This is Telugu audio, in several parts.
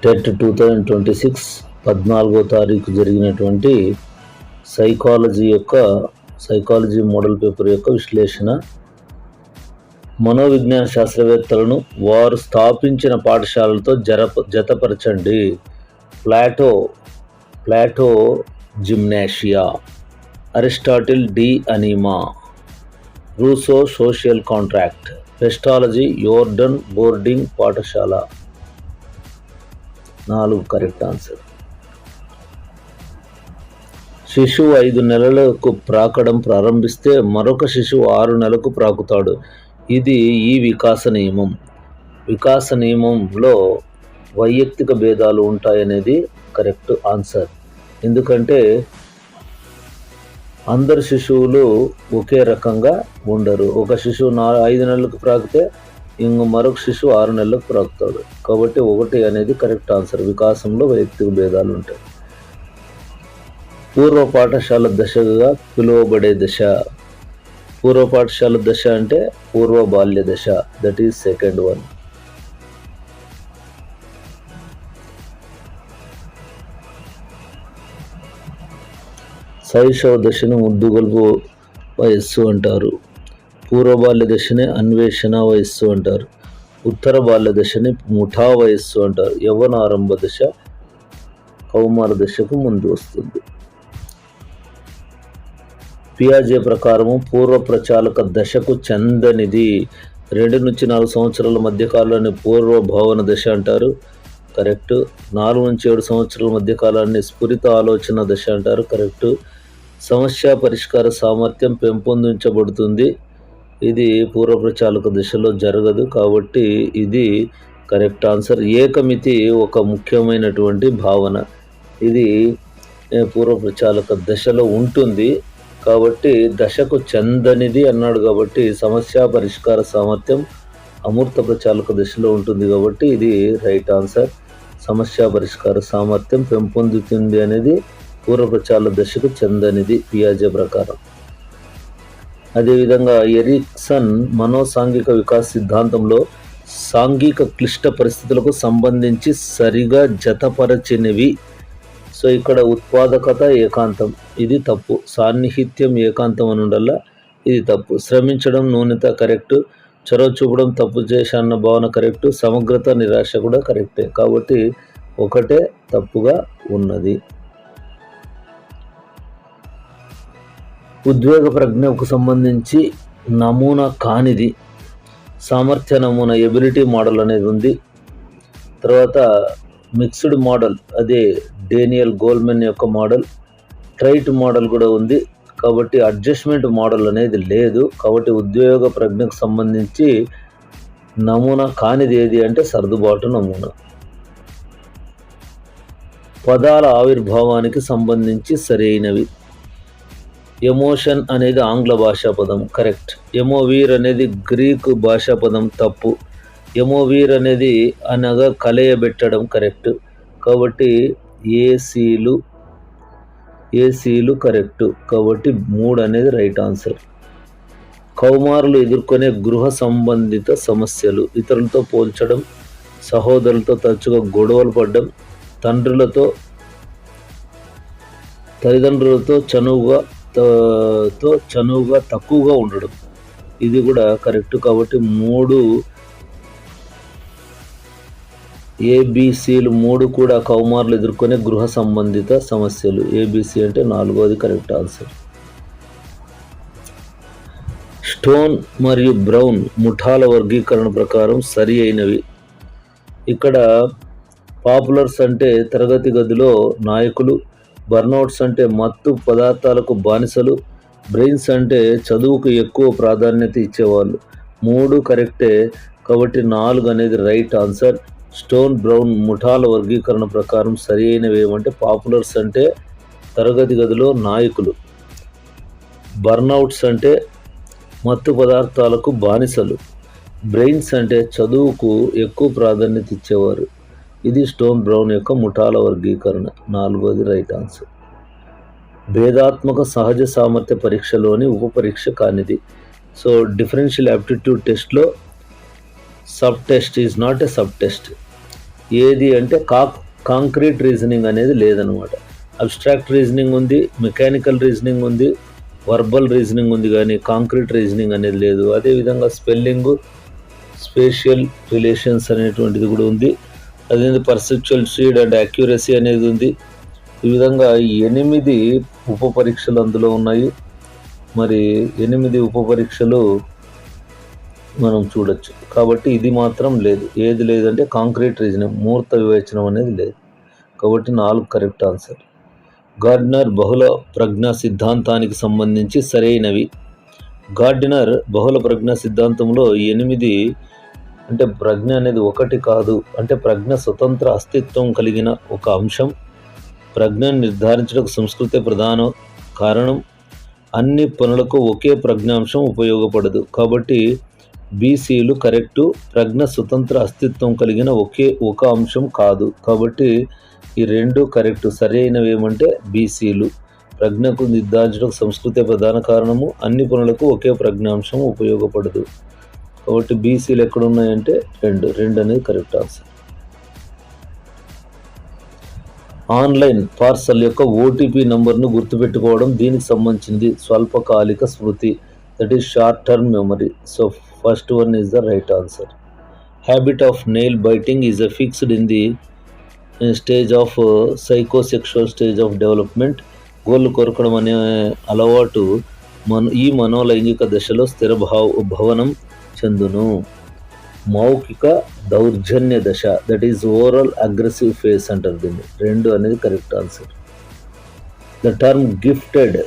టెట్ 2026 14వ తారీఖు జరిగినటువంటి సైకాలజీ మోడల్ పేపర్ యొక్క విశ్లేషణ. మనోవిజ్ఞాన శాస్త్రవేత్తలను వారు స్థాపించిన పాఠశాలలతో జతపరచండి. Plato gymnasia, Aristotle de anima, Rousseau social contract, Pestalozzi Yverdon boarding పాఠశాల. 4 కరెక్ట్ ఆన్సర్. శిశువు 5 నెలలకు ప్రాకడం ప్రారంభిస్తే మరొక శిశువు 6 నెలలకు ప్రాకుతాడు. ఇది ఈ వికాస నియమంలో వైయక్తిక భేదాలు ఉంటాయనేది కరెక్ట్ ఆన్సర్. ఎందుకంటే అందరు శిశువులు ఒకే రకంగా ఉండరు. ఒక శిశువు 5 నెలలకు ప్రాకితే మరొక శిశువు 6 నెలలకు ప్రాకుతాడు. కాబట్టి 1 అనేది కరెక్ట్ ఆన్సర్. వికాసంలో వైయక్తిక భేదాలు ఉంటాయి. పూర్వ పాఠశాల దశగా పిలువబడే దశ. పూర్వ పాఠశాల దశ అంటే పూర్వ బాల్య దశ, దట్ ఈజ్ సెకండ్ వన్. శైశవ దశను ముద్దుగొలుపు వయస్సు అంటారు. పూర్వ బాల్య దశని అన్వేషణ వయస్సు అంటారు. ఉత్తర బాల్య దశని ముఠా వయస్సు అంటారు. యవ్వనారంభ దశ కౌమార దశకు ముందు వస్తుంది. పియాజే ప్రకారము పూర్వ ప్రచాలక దశకు చెందనిది 2 నుంచి 4 సంవత్సరాల మధ్యకాలాన్ని పూర్వ భావన దశ అంటారు. కరెక్ట్. 4 నుంచి 7 సంవత్సరాల మధ్యకాలాన్ని స్ఫురిత ఆలోచన దశ అంటారు. కరెక్ట్. సమస్య పరిష్కార సామర్థ్యం పెంపొందించబడుతుంది. ఇది పూర్వ ప్రచాలక దశలో జరగదు, కాబట్టి ఇది కరెక్ట్ ఆన్సర్. ఏకమితి ఒక ముఖ్యమైనటువంటి భావన. ఇది పూర్వ ప్రచాలక దశలో ఉంటుంది, కాబట్టి దశకు చెందనిది అన్నాడు. కాబట్టి సమస్య పరిష్కార సామర్థ్యం అమూర్త ప్రచాలక దశలో ఉంటుంది, కాబట్టి ఇది రైట్ ఆన్సర్. సమస్య పరిష్కార సామర్థ్యం పెంపొందుతుంది అనేది పూర్వ ప్రచాలక దశకు చెందనిది పియాజే ప్రకారం. అదేవిధంగా ఎరిక్సన్ మనోసాంఘిక వికాస సిద్ధాంతంలో సాంఘిక క్లిష్ట పరిస్థితులకు సంబంధించి సరిగా జతపరచినవి. సో ఇక్కడ ఉత్పాదకత ఏకాంతం, ఇది తప్పు. సాన్నిహిత్యం ఏకాంతం అని ఉండాల, ఇది తప్పు. శ్రమించడం న్యూనత కరెక్టు. చొరవ చూపడం తప్పు చేశాన్న భావన కరెక్టు. సమగ్రత నిరాశ కూడా కరెక్టే, కాబట్టి 1 తప్పుగా ఉన్నది. ఉద్వేగ ప్రజ్ఞకు సంబంధించి నమూనా కానిది సామర్థ్య నమూనా, ఎబిలిటీ మోడల్ అనేది ఉంది. తర్వాత మిక్స్డ్ మోడల్, అదే డేనియల్ గోల్మెన్ యొక్క మోడల్. ట్రైట్ మోడల్ కూడా ఉంది, కాబట్టి అడ్జస్ట్మెంట్ మోడల్ అనేది లేదు. కాబట్టి ఉద్వేగ ప్రజ్ఞకు సంబంధించి నమూనా కానిది ఏది అంటే సర్దుబాటు నమూనా. పదాల ఆవిర్భావానికి సంబంధించి సరైనవి. ఎమోషన్ అనేది ఆంగ్ల భాషా పదం, కరెక్ట్. ఎమోవీర్ అనేది గ్రీకు భాషా పదం, తప్పు. ఎమోవీర్ అనేది అనగా కలయబెట్టడం, కరెక్ట్. కాబట్టి ఏసీలు కరెక్ట్, కాబట్టి 3 అనేది రైట్ ఆన్సర్. కౌమారులు ఎదుర్కొనే గృహ సంబంధిత సమస్యలు. ఇతరులతో పోల్చడం, సహోదరులతో తరచుగా గొడవలు పడడం, తల్లిదండ్రులతో చనువుగా తక్కువగా ఉండడం, ఇది కూడా కరెక్ట్. కాబట్టి 3 ఏబిసిలు 3 కూడా కౌమారులు ఎదుర్కొనే గృహ సంబంధిత సమస్యలు. ఏబిసి అంటే 4వది కరెక్ట్ ఆన్సర్. స్టోన్ మరియు బ్రౌన్ ముఠాల వర్గీకరణ ప్రకారం సరి అయినవి. ఇక్కడ పాపులర్స్ అంటే తరగతి గదిలో నాయకులు, బర్నౌట్స్ అంటే మత్తు పదార్థాలకు బానిసలు, బ్రెయిన్స్ అంటే చదువుకు ఎక్కువ ప్రాధాన్యత ఇచ్చేవాళ్ళు. 3 కరెక్టే, కాబట్టి 4 అనేది రైట్ ఆన్సర్. స్టోన్ బ్రౌన్ ముఠాల వర్గీకరణ ప్రకారం సరి అయినవి ఏమంటే పాపులర్స్ అంటే తరగతి గదిలో నాయకులు, బర్నౌట్స్ అంటే మత్తు పదార్థాలకు బానిసలు, బ్రెయిన్స్ అంటే చదువుకు ఎక్కువ ప్రాధాన్యత ఇచ్చేవారు. ఇది స్టోన్ బ్రౌన్ యొక్క ముఠాల వర్గీకరణ, 4వది రైట్ ఆన్సర్. భేదాత్మక సహజ సామర్థ్య పరీక్షలోని ఉపపరీక్ష కానిది. సో డిఫరెన్షియల్ యాప్టిట్యూడ్ టెస్ట్లో sub test is not a sub test. ఏది అంటే కాంక్రీట్ రీజనింగ్ అనేది లేదనమాట. అబ్స్ట్రాక్ట్ రీజనింగ్ ఉంది, మెకానికల్ రీజనింగ్ ఉంది, వర్బల్ రీజనింగ్ ఉంది, కానీ కాంక్రీట్ రీజనింగ్ అనేది లేదు. అదేవిధంగా స్పెల్లింగు, స్పేషియల్ రిలేషన్స్ అనేటువంటిది కూడా ఉంది. అదే పర్సెప్చువల్ స్పీడ్ అండ్ యాక్యురసీ అనేది ఉంది. ఈ విధంగా 8 ఉప పరీక్షలు అందులో ఉన్నాయి. మరి 8 ఉప పరీక్షలు మనం చూడొచ్చు. కాబట్టి ఇది మాత్రం లేదు. ఏది లేదంటే కాంక్రీట్ రీజనింగ్, మూర్త వివేచనం అనేది లేదు. కాబట్టి 4 కరెక్ట్ ఆన్సర్. గార్డినర్ బహుళ ప్రజ్ఞా సిద్ధాంతానికి సంబంధించి సరైనవి. గార్డినర్ బహుళ ప్రజ్ఞా సిద్ధాంతంలో 8 అంటే ప్రజ్ఞ అనేది ఒకటి కాదు, అంటే ప్రజ్ఞ స్వతంత్ర అస్తిత్వం కలిగిన ఒక అంశం. ప్రజ్ఞను నిర్ధారించడానికి సంస్కృతే ప్రధాన కారణం. అన్ని పనులకు ఒకే ప్రజ్ఞాంశం ఉపయోగపడదు. కాబట్టి బీసీలు కరెక్టు. ప్రజ్ఞ స్వతంత్ర అస్తిత్వం కలిగిన ఒక అంశం కాదు. కాబట్టి ఈ 2 కరెక్టు. సరైనవి ఏమంటే బీసీలు. ప్రజ్ఞకు నిర్ధారించడానికి సంస్కృతే ప్రధాన కారణము. అన్ని పనులకు ఒకే ప్రజ్ఞాంశం ఉపయోగపడదు. కాబట్టి బీసీలు ఎక్కడున్నాయంటే 2 అనేది కరెక్ట్ ఆన్సర్. ఆన్లైన్ పార్సల్ యొక్క ఓటీపీ నంబర్ను గుర్తుపెట్టుకోవడం దీనికి సంబంధించింది. స్వల్పకాలిక స్మృతి, that is short term memory. So first one is the right answer. Habit of nail biting is fixed in the stage of psychosexual stage of development. గోళ్ళు కొరకడం అనే అలవాటు ఈ మనోలైంగిక దశలో స్థిర భవనం చెందును. మౌఖిక దౌర్జన్య దశ, that is oral aggressive face అంటారు దీన్ని. 2 అనేది correct answer. The term gifted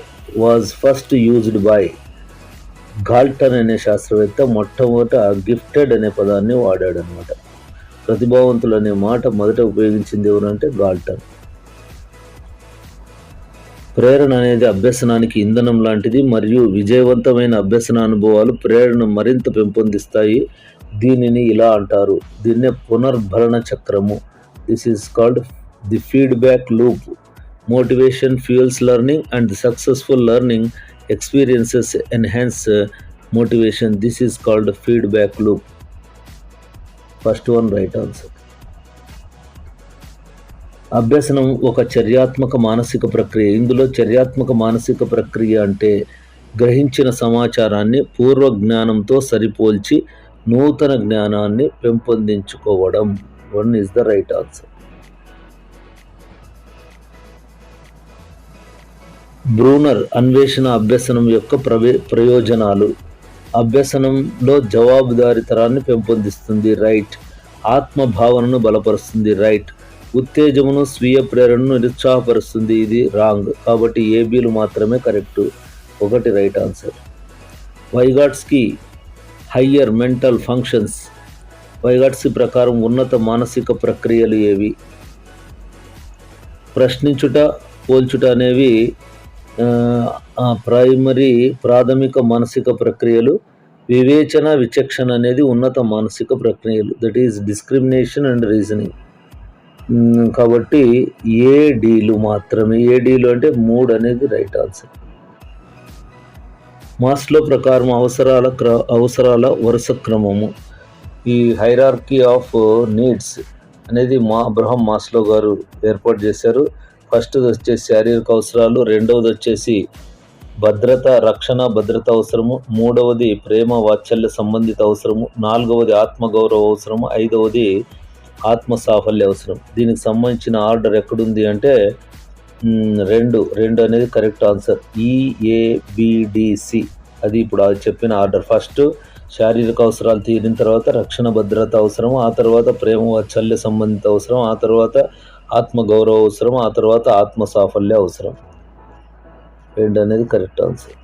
was first used by. Galton అనే శాస్త్రవేత్త మొట్టమొదట గిఫ్టెడ్ అనే పదాన్ని వాడాడు అనమాట. ప్రతిభావంతులు అనే మాట మొదట ఉపయోగించింది ఎవరంటే గాల్టన్. ప్రేరణ అనేది అభ్యసనానికి ఇంధనం లాంటిది మరియు విజయవంతమైన అభ్యసన అనుభవాలు ప్రేరణను మరింత పెంపొందిస్తాయి. దీనిని ఇలా అంటారు, దీన్నే పునర్భరణ చక్రము. This is called the feedback loop. Motivation fuels learning and the successful learning experiences enhance motivation. This is called feedback loop. First one right answer. అభ్యసనం ఒక చర్యాత్మక మానసిక ప్రక్రియ. ఇందులో చర్యాత్మక మానసిక ప్రక్రియ అంటే గ్రహించిన సమాచారాన్ని పూర్వ జ్ఞానంతో సరిపోల్చి నూతన జ్ఞానాన్ని పెంపొందించుకోవడం. 1 is the right answer. Bruner అన్వేషణ అభ్యసనం యొక్క ప్రయోజనాలు. అభ్యసనంలో జవాబుదారీతనాన్ని పెంపొందిస్తుంది, రైట్. ఆత్మభావనను బలపరుస్తుంది, రైట్. ఉత్తేజమును స్వీయ ప్రేరణను నిరుత్సాహపరుస్తుంది, ఇది రాంగ్. కాబట్టి ఏబీలు మాత్రమే correct. 1 right answer. Vygotsky higher mental functions. Vygotsky ప్రకారం ఉన్నత మానసిక ప్రక్రియలు ఏవి? ప్రశ్నించుట, పోల్చుట అనేవి ప్రాథమిక మానసిక ప్రక్రియలు. వివేచన, విచక్షణ అనేది ఉన్నత మానసిక ప్రక్రియలు, that is discrimination and reasoning. కాబట్టి ఏడీలు మాత్రమే. ఏడీలు అంటే 3 అనేది రైట్ ఆన్సర్. మాస్లో ప్రకారం అవసరాల వరుస క్రమము. ఈ హైరార్కీ ఆఫ్ నీడ్స్ అనేది అబ్రహం మాస్లో గారు ఏర్పాటు చేశారు. ఫస్ట్ వచ్చేసి శారీరక అవసరాలు, రెండవది వచ్చేసి రక్షణ భద్రత అవసరము, 3వది ప్రేమ వాత్సల్య సంబంధిత అవసరము, 4వది ఆత్మగౌరవ అవసరము, 5వది ఆత్మ సాఫల్య అవసరం. దీనికి సంబంధించిన ఆర్డర్ ఎక్కడుంది అంటే 2 అనేది కరెక్ట్ ఆన్సర్. EABDC అది ఇప్పుడు చెప్పిన ఆర్డర్. ఫస్ట్ శారీరక అవసరాలు తీరిన తర్వాత రక్షణ భద్రత అవసరం, ఆ తర్వాత ప్రేమ వాత్సల్య సంబంధిత అవసరం, ఆ తర్వాత ఆత్మగౌరవ అవసరం, ఆ తర్వాత ఆత్మ సాఫల్య అవసరం. 2 అనేది కరెక్ట్ ఆన్సర్.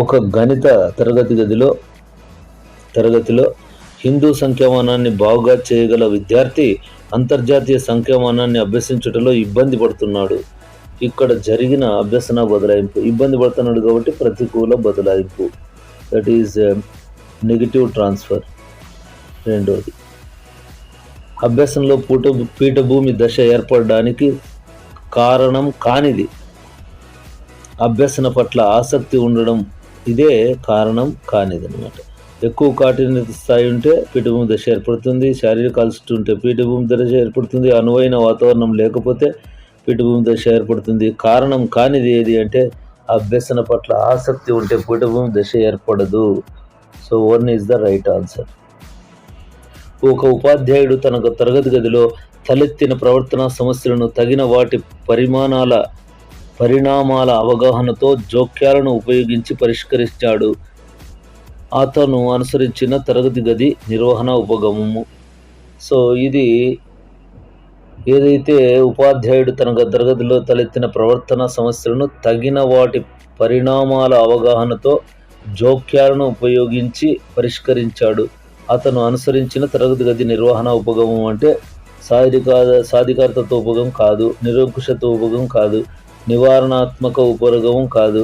ఒక గణిత తరగతిలో హిందూ సంఖ్యామానాన్ని బాగుగా చేయగల విద్యార్థి అంతర్జాతీయ సంఖ్యామానాన్ని అభ్యసించుటలో ఇబ్బంది పడుతున్నాడు. ఇక్కడ జరిగిన అభ్యసన బదలాయింపు. ఇబ్బంది పడుతున్నాడు కాబట్టి ప్రతికూల బదలాయింపు, దట్ ఈజ్ నెగిటివ్ ట్రాన్స్ఫర్. 2వది అభ్యసనలో పీఠభూమి దశ ఏర్పడడానికి కారణం కానిది. అభ్యసన పట్ల ఆసక్తి ఉండడం ఇదే కారణం కానిది అన్నమాట. ఎక్కువ కాఠిన్యత స్థాయి ఉంటే పీఠభూమి దశ ఏర్పడుతుంది. శారీరక అలసట ఉంటే పీఠభూమి దశ ఏర్పడుతుంది. అనువైన వాతావరణం లేకపోతే పీఠభూమి దశ ఏర్పడుతుంది. కారణం కానిది ఏది అంటే అభ్యసన పట్ల ఆసక్తి ఉంటే పీఠభూమి దశ ఏర్పడదు. So 1 is the right answer. ఒక ఉపాధ్యాయుడు తన తరగతి గదిలో తలెత్తిన ప్రవర్తనా సమస్యలను తగిన వాటి పరిణామాల అవగాహనతో జోక్యాలను ఉపయోగించి పరిష్కరించాడు. అతను అనుసరించిన తరగతి గది నిర్వహణ ఉపగమము. సో ఇది ఏదైతే ఉపాధ్యాయుడు తన తరగతిలో తలెత్తిన ప్రవర్తన సమస్యలను తగిన వాటి పరిణామాల అవగాహనతో జోక్యాలను ఉపయోగించి పరిష్కరించాడు. అతను అనుసరించిన తరగతి గది నిర్వహణ ఉపగమం అంటే సాధికారతత్వ ఉపగమం కాదు, నిరంకుశత్వ ఉపగమం కాదు, నివారణాత్మక ఉపగమం కాదు,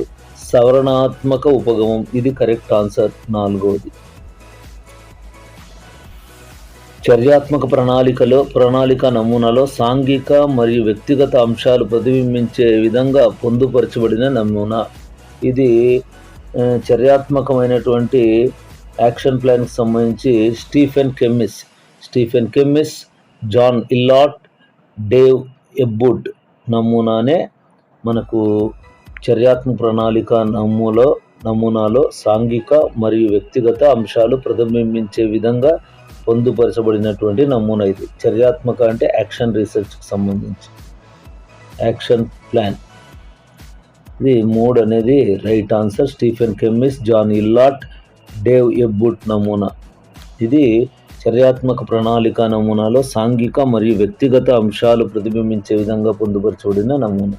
సవరణాత్మక ఉపగమం. ఇది కరెక్ట్ ఆన్సర్ 4వది. చర్యాత్మక ప్రణాళిక నమూనాలో సాంఘిక మరియు వ్యక్తిగత అంశాలు ప్రతిబింబించే విధంగా పొందుపరచబడిన నమూనా. ఇది చర్యాత్మకమైనటువంటి యాక్షన్ ప్లాన్కి సంబంధించి Stephen Kemmis, John Elliott, Dave ఎబ్బుడ్ నమూనానే మనకు చర్యాత్మక ప్రణాళిక నమూనాలో సాంఘిక మరియు వ్యక్తిగత అంశాలు ప్రతిబింబించే విధంగా పొందుపరచబడినటువంటి నమూనా. ఇది చర్యాత్మక అంటే యాక్షన్ రీసెర్చ్కి సంబంధించి యాక్షన్ ప్లాన్. ఇది 3 అనేది right answer. Stephen Kemmis, John Elliott, Dave Ebbutt నమూనా. ఇది చర్యాత్మక ప్రణాళిక నమూనాలో సాంఘిక మరియు వ్యక్తిగత అంశాలు ప్రతిబింబించే విధంగా పొందుపరచబడిన నమూనా.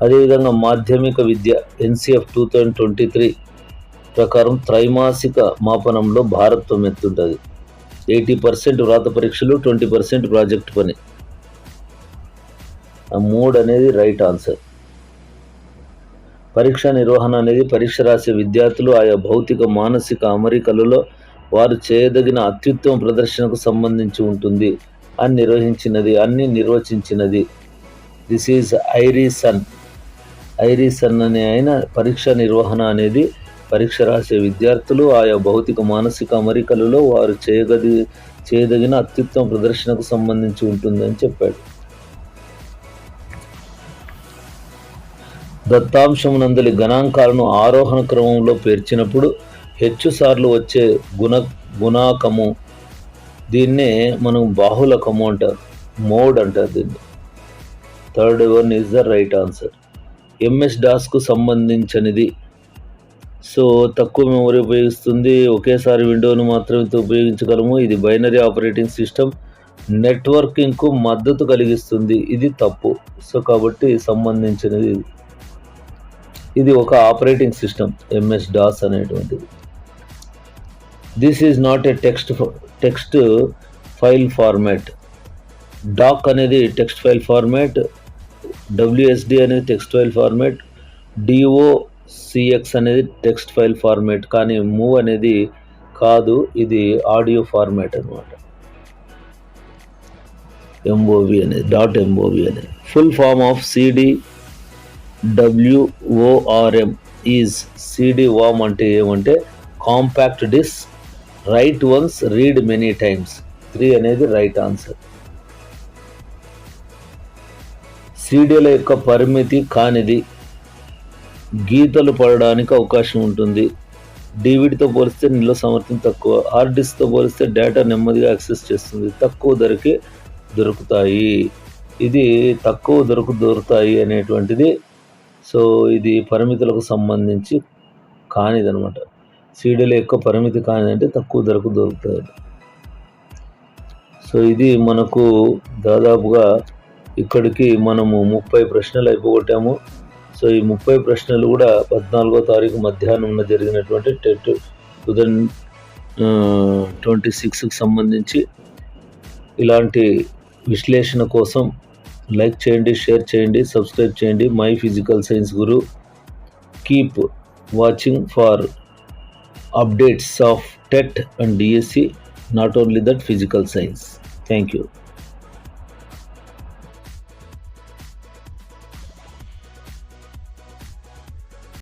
అదేవిధంగా మాధ్యమిక విద్య NCF 2023 ప్రకారం త్రైమాసిక మాపనంలో భారత్వం ఎత్తుంటుంది. 80% వ్రాత పరీక్షలు, 20% ప్రాజెక్ట్ పని. 3 అనేది రైట్ ఆన్సర్. పరీక్ష నిర్వహణ అనేది పరీక్ష రాసే విద్యార్థులు ఆయా భౌతిక మానసిక అమరికలలో వారు చేయదగిన అత్యుత్తమ ప్రదర్శనకు సంబంధించి ఉంటుంది అన్ని నిర్వచించినది. దిస్ ఈజ్ ఐరీసన్ అనే ఆయన పరీక్ష నిర్వహణ అనేది పరీక్ష రాసే విద్యార్థులు ఆయా భౌతిక మానసిక అమరికలలో వారు చేయదగిన అత్యుత్తమ ప్రదర్శనకు సంబంధించి ఉంటుందని చెప్పాడు. దత్తాంశమునందలి గణాంకాలను ఆరోహణ క్రమంలో పేర్చినప్పుడు హెచ్చుసార్లు వచ్చే గుణాకము, దీన్నే మనం బాహుళకము అంటారు, మోడ్ అంటారు దీన్ని. 3rd one is the right answer. MS-DOSకు సంబంధించినది. సో తక్కువ మెమరీ ఉపయోగిస్తుంది, ఒకేసారి విండోను మాత్రమే ఉపయోగించగలము. ఇది బైనరీ ఆపరేటింగ్ సిస్టమ్, నెట్వర్కింగ్కు మద్దతు కలిగిస్తుంది. ఇది తప్పు. సో కాబట్టి సంబంధించినది ఇది ఒక ఆపరేటింగ్ సిస్టమ్ MS-DOS అనేటువంటిది. This is not a text file format. Doc అనేది టెక్స్ట్ ఫైల్ ఫార్మాట్, WSD అనేది టెక్స్ట్ ఫైల్ ఫార్మాట్, DOCX అనేది టెక్స్ట్ ఫైల్ ఫార్మాట్. కానీ మూవ్ అనేది కాదు, ఇది ఆడియో ఫార్మాట్ అనమాట. MOV అనేది .MOV అనేది full form of CDWORM is. CD-WORM అంటే ఏమంటే compact disc, write once, read many times. 3 అనేది రైట్ ఆన్సర్. సీడీల యొక్క పరిమితి కానిది, గీతలు పడడానికి అవకాశం ఉంటుంది. DVDతో పోలిస్తే నిల్వ సామర్థ్యం తక్కువ. హార్డ్ డిస్క్తో పోలిస్తే డేటా నెమ్మదిగా యాక్సెస్ చేస్తుంది. తక్కువ ధరకి దొరుకుతాయి. ఇది తక్కువ ధరకు దొరుకుతాయి అనేటువంటిది. సో ఇది పరిమితులకు సంబంధించి కానిదనమాట. సీడీల యొక్క పరిమితి కానిదంటే తక్కువ ధరకు దొరుకుతాయి. సో ఇది మనకు దాదాపుగా ఇక్కడికి మనము 30 ప్రశ్నలు అయిపోగొట్టాము. సో ఈ 30 ప్రశ్నలు కూడా 14వ తారీఖు మధ్యాహ్నం జరిగినటువంటి టెట్ 2026కి సంబంధించి. ఇలాంటి విశ్లేషణ కోసం లైక్ చేయండి, షేర్ చేయండి, సబ్స్క్రైబ్ చేయండి. My physical science Guru. Keep watching for updates of TET and DSC, not only that physical science. Thank you.